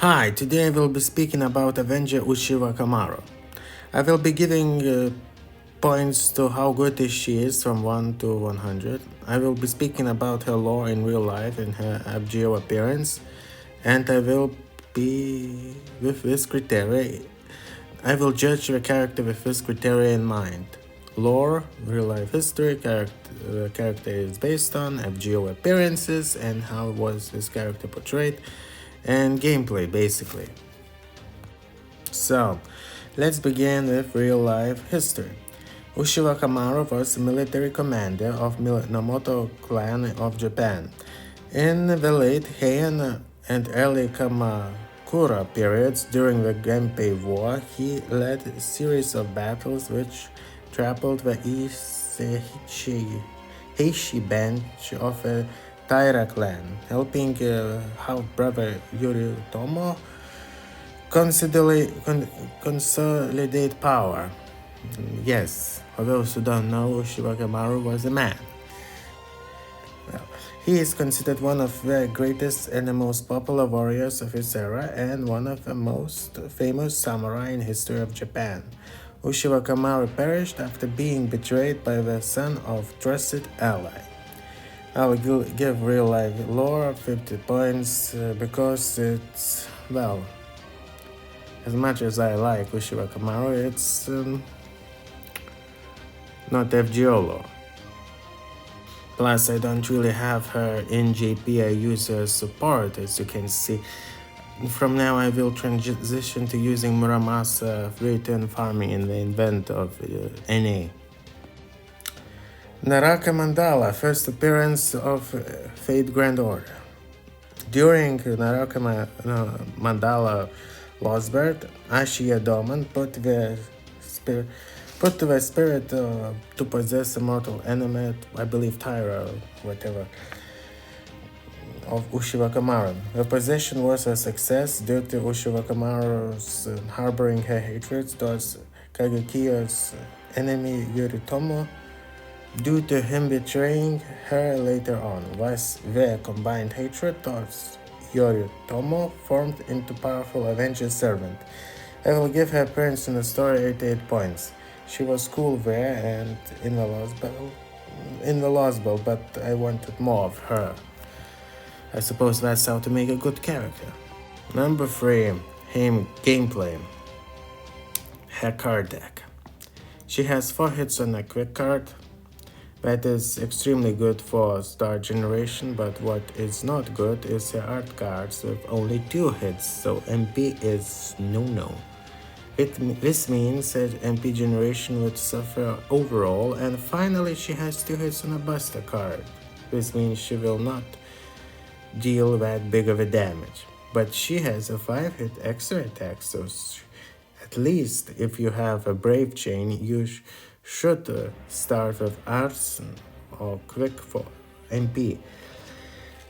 Hi, today I will be speaking about Avenger Ushiwakamaru. I will be giving points to how good she is from 1 to 100. I will be speaking about her lore in real life and her abgeo appearance, and I will be with this criteria. I will judge the character with this criteria in mind. Lore, real life history, character is based on, FGO appearances, and how was this character portrayed, and gameplay basically. So, let's begin with real life history. Ushiwakamaru was a military commander of Minamoto clan of Japan. In the late Heian and early Kamakura periods during the Genpei War, he led a series of battles which trampled the Heishi branch of the Taira clan, helping half-brother Yoritomo consolidate power. Yes, for those who don't know, Ushiwakamaru was a man. Well, he is considered one of the greatest and the most popular warriors of his era and one of the most famous samurai in history of Japan. Ushiwakamaru perished after being betrayed by the son of trusted ally. I'll give real life lore 50 points because it's, well, as much as I like Ushiwakamaru, it's not FGO lore. Plus, I don't really have her in JP. I use her support, as you can see. From now, I will transition to using Muramasa free-turn farming in the event of NA. Naraka Mandala, first appearance of Fate Grand Order. During Naraka Mandala Lost Birth, Ashiya Doman put to the spirit to possess a mortal enemy, I believe Taira, whatever, of Ushiwakamaru. The possession was a success due to Ushiwakamaru's harboring her hatred towards Kagekiyo's enemy Yoritomo, due to him betraying her later on. Thus, their combined hatred towards Yoritomo formed into powerful avenger servant. I will give her appearance in the story 88 points. She was cool there and in the Lost Bell, but I wanted more of her. I suppose that's how to make a good character. Number 3, gameplay. Her card deck. She has 4 hits on a quick card. That is extremely good for star generation, but what is not good is her art cards with only 2 hits, so MP is no-no. This means that MP generation would suffer overall, and finally she has 2 hits on a buster card. This means she will not deal that big of a damage, but she has a 5-hit extra attack, so at least if you have a brave chain, you should start with arson or quick for MP.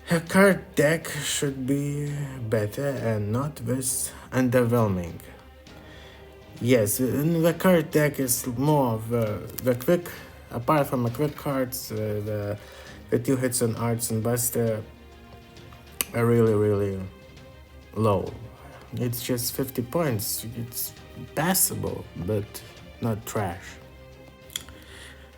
Her card deck should be better and not this underwhelming. Yes, the card deck is more of the quick, apart from the quick cards, the 2 hits on arts and buster are really low. It's just 50 points. It's passable, but not trash.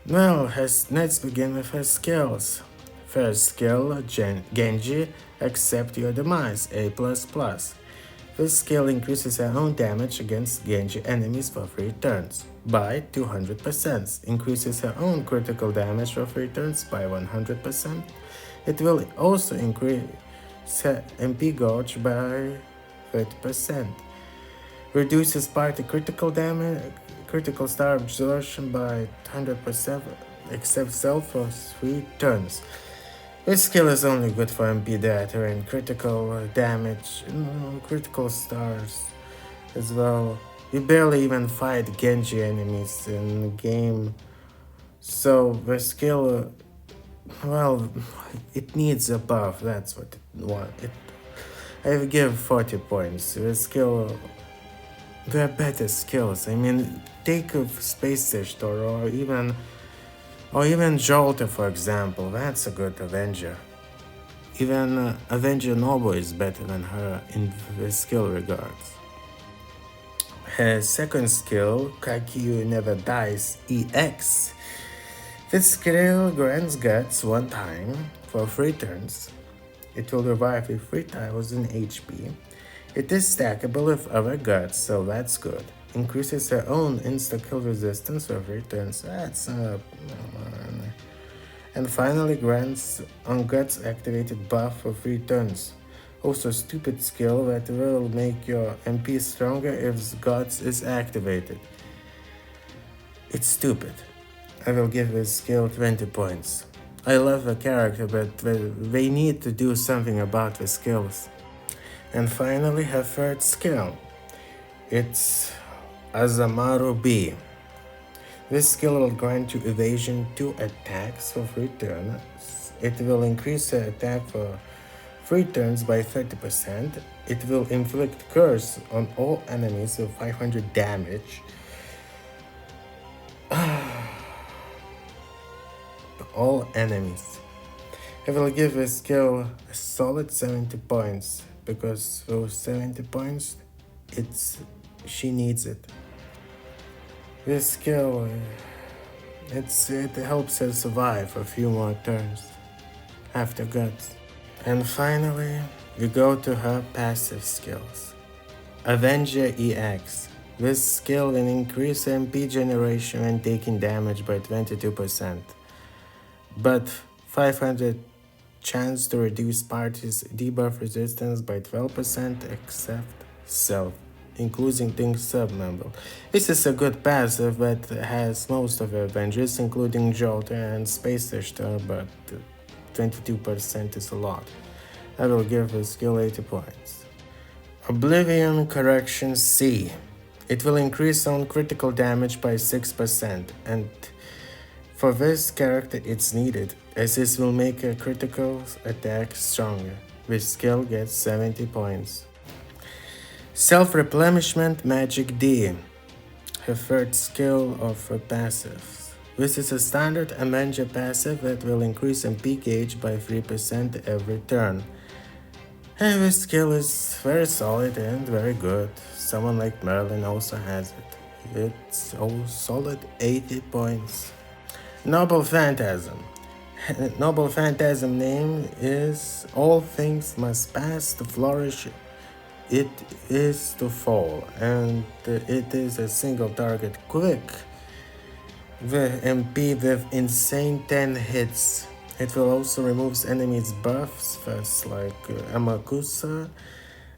Well, let's begin with her skills. First skill, Genji, accept your demise, A++. This skill increases her own damage against Genji enemies for 3 turns by 200%, increases her own critical damage for 3 turns by 100%. It will also increase her MP gauge by 30%, reduces party critical damage, critical star absorption by 100%, except self for 3 turns. This skill is only good for MP data and critical damage, critical stars as well. You barely even fight Genji enemies in the game, so the skill, well, it needs a buff, that's what I would give 40 points. The skill, there are better skills. I mean, take a Space Sister or even Jalter, for example. That's a good Avenger. Even Avenger Noble is better than her in the skill regards. Her second skill, Kagekiyo Never Dies EX. This skill grants guts one time for 3 turns. It will revive with 3000 HP. It is stackable with other guts, so that's good. Increases her own insta-kill resistance for 3 turns. That's and finally grants on guts activated buff for 3 turns. Also stupid skill that will make your MP stronger if guts is activated. It's stupid. I will give this skill 20 points. I love the character, but they need to do something about the skills. And finally, her third skill. It's Ushiwakamaru B. This skill will grant you evasion 2 attacks for 3 turns. It will increase her attack for 3 turns by 30%. It will inflict curse on all enemies with 500 damage. All enemies. I will give this skill a solid 70 points because those 70 points, she needs it. This skill, it helps her survive a few more turns after guts. And finally, we go to her passive skills. Avenger EX. This skill will increase MP generation and taking damage by 22%. But 500 chance to reduce party's debuff resistance by 12% except self, including things sub-member. This is a good passive that has most of the Avengers, including Jalter and Space Star, but 22% is a lot. I will give the skill 80 points. Oblivion Correction C. It will increase on critical damage by 6%, and for this character it's needed, as this will make a critical attack stronger. This skill gets 70 points. Self-replenishment Magic D. Her third skill of her passives. This is a standard Avenger passive that will increase MP gauge by 3% every turn. And this skill is very solid and very good. Someone like Merlin also has it. It's a solid 80 points. Noble Phantasm. Noble Phantasm name is All things must pass to flourish. It is to fall, and it is a single target quick. The MP with insane 10 hits. It will also remove enemies' buffs first, like Amakusa,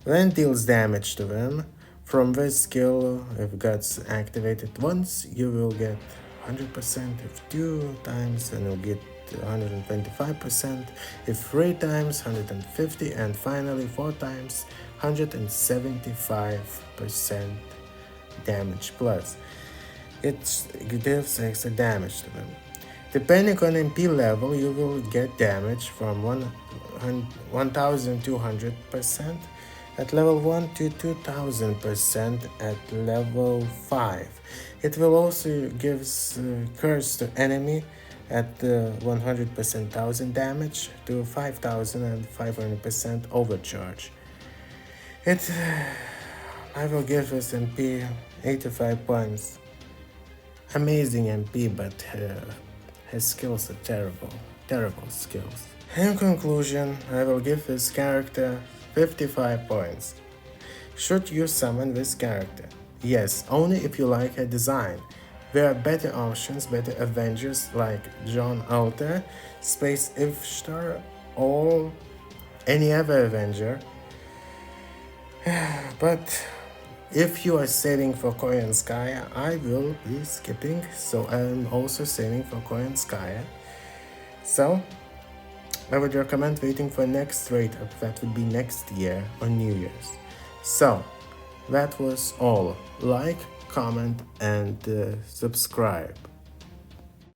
then deals damage to them. From this skill, if guts activated once, you will get 100%, if 2 times, and you'll get 125%, if 3 times, 150, and finally 4 times, 175% damage plus. It gives extra damage to them. Depending on MP level, you will get damage from 1200% at level 1 to 2000% at level 5. It will also give curse to enemy at 100% 1000 damage to 5000 and 500% overcharge. I will give this MP 85 points. Amazing MP, but her skills are terrible skills. In conclusion, I will give this character 55 points. Should you summon this character? Yes, only if you like her design. There are better options, better Avengers like Jalter, Space Star, or any other Avenger. But if you are saving for Koyanskaya, I will be skipping, so I'm also saving for Koyanskaya. So, I would recommend waiting for next rate up, that would be next year on New Year's. So, that was all. Like, comment, and subscribe.